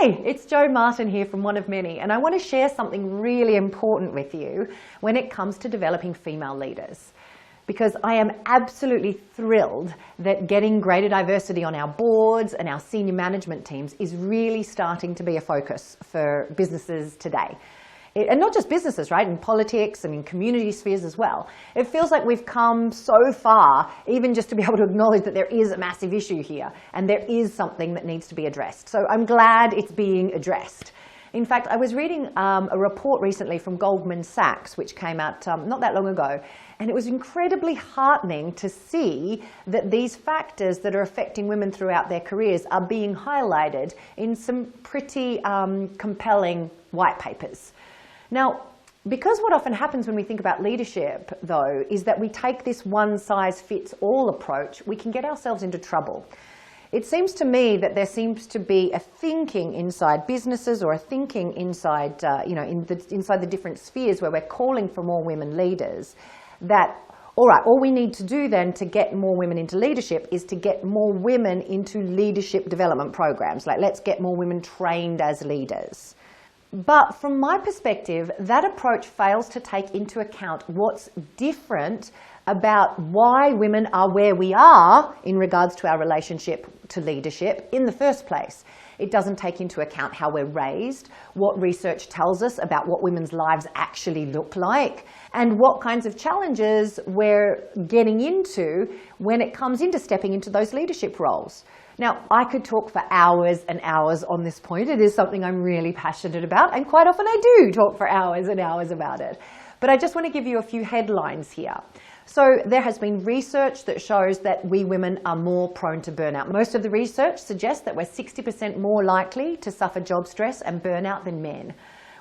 Hi, it's Jo Martin here from One of Many, and I want to share something really important with you when it comes to developing female leaders. Because I am absolutely thrilled that getting greater diversity on our boards and our senior management teams is really starting to be a focus for businesses today. And not just businesses, right? In politics and in community spheres as well. It feels like we've come so far, even just to be able to acknowledge that there is a massive issue here and there is something that needs to be addressed. So I'm glad it's being addressed. In fact, I was reading a report recently from Goldman Sachs, which came out not that long ago, and it was incredibly heartening to see that these factors that are affecting women throughout their careers are being highlighted in some pretty compelling white papers. Now, because what often happens when we think about leadership, though, is that we take this one-size-fits-all approach, we can get ourselves into trouble. It seems to me that there seems to be a thinking inside businesses or a thinking inside, inside the different spheres where we're calling for more women leaders, that, all right, all we need to do then to get more women into leadership is to get more women into leadership development programs. Like, let's get more women trained as leaders. But from my perspective, that approach fails to take into account what's different about why women are where we are in regards to our relationship to leadership in the first place. It doesn't take into account how we're raised, what research tells us about what women's lives actually look like, and what kinds of challenges we're getting into when it comes into stepping into those leadership roles. Now, I could talk for hours and hours on this point. It is something I'm really passionate about, and quite often I do talk for hours and hours about it. But I just want to give you a few headlines here. So there has been research that shows that we women are more prone to burnout. Most of the research suggests that we're 60% more likely to suffer job stress and burnout than men.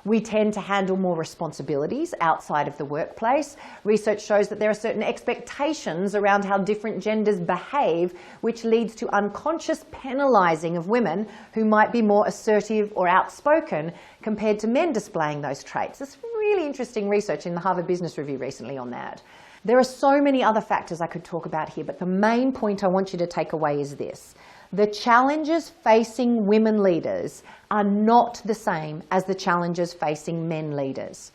We tend to handle more responsibilities outside of the workplace. Research shows that there are certain expectations around how different genders behave, which leads to unconscious penalizing of women who might be more assertive or outspoken compared to men displaying those traits. There's really interesting research in the Harvard Business Review recently on that. There are so many other factors I could talk about here, but the main point I want you to take away is this. The challenges facing women leaders are not the same as the challenges facing men leaders.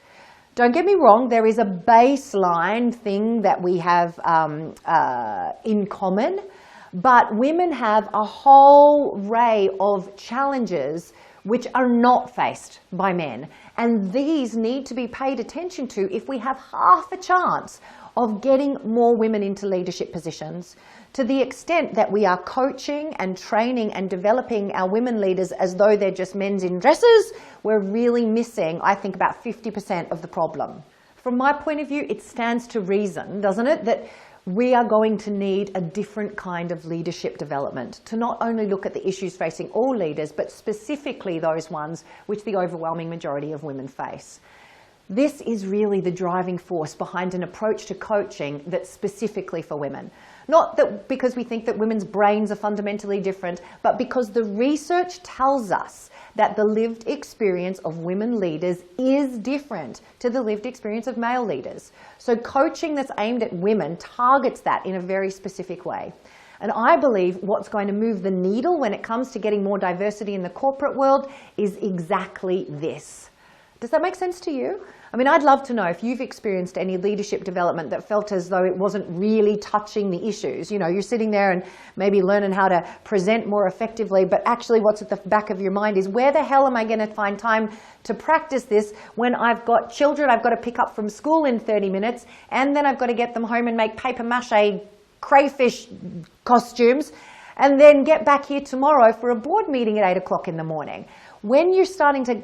Don't get me wrong, there is a baseline thing that we have in common, but women have a whole array of challenges which are not faced by men. And these need to be paid attention to if we have half a chance of getting more women into leadership positions. To the extent that we are coaching and training and developing our women leaders as though they're just men's in dresses, we're really missing, I think, about 50% of the problem. From my point of view, it stands to reason, doesn't it, that we are going to need a different kind of leadership development to not only look at the issues facing all leaders, but specifically those ones which the overwhelming majority of women face. This is really the driving force behind an approach to coaching that's specifically for women. Not that because we think that women's brains are fundamentally different, but because the research tells us that the lived experience of women leaders is different to the lived experience of male leaders. So coaching that's aimed at women targets that in a very specific way. And I believe what's going to move the needle when it comes to getting more diversity in the corporate world is exactly this. Does that make sense to you? I mean, I'd love to know if you've experienced any leadership development that felt as though it wasn't really touching the issues. You know, you're sitting there and maybe learning how to present more effectively, but actually what's at the back of your mind is, where the hell am I going to find time to practice this when I've got children I've got to pick up from school in 30 minutes, and then I've got to get them home and make paper mache crayfish costumes, and then get back here tomorrow for a board meeting at 8 o'clock in the morning. When you're starting to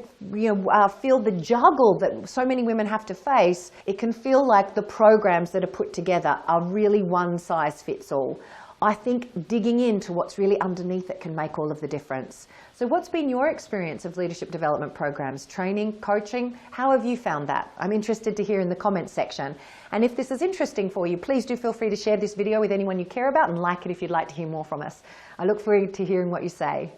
feel the juggle that so many women have to face, it can feel like the programs that are put together are really one size fits all. I think digging into what's really underneath it can make all of the difference. So what's been your experience of leadership development programs, training, coaching? How have you found that? I'm interested to hear in the comments section. And if this is interesting for you, please do feel free to share this video with anyone you care about, and like it if you'd like to hear more from us. I look forward to hearing what you say.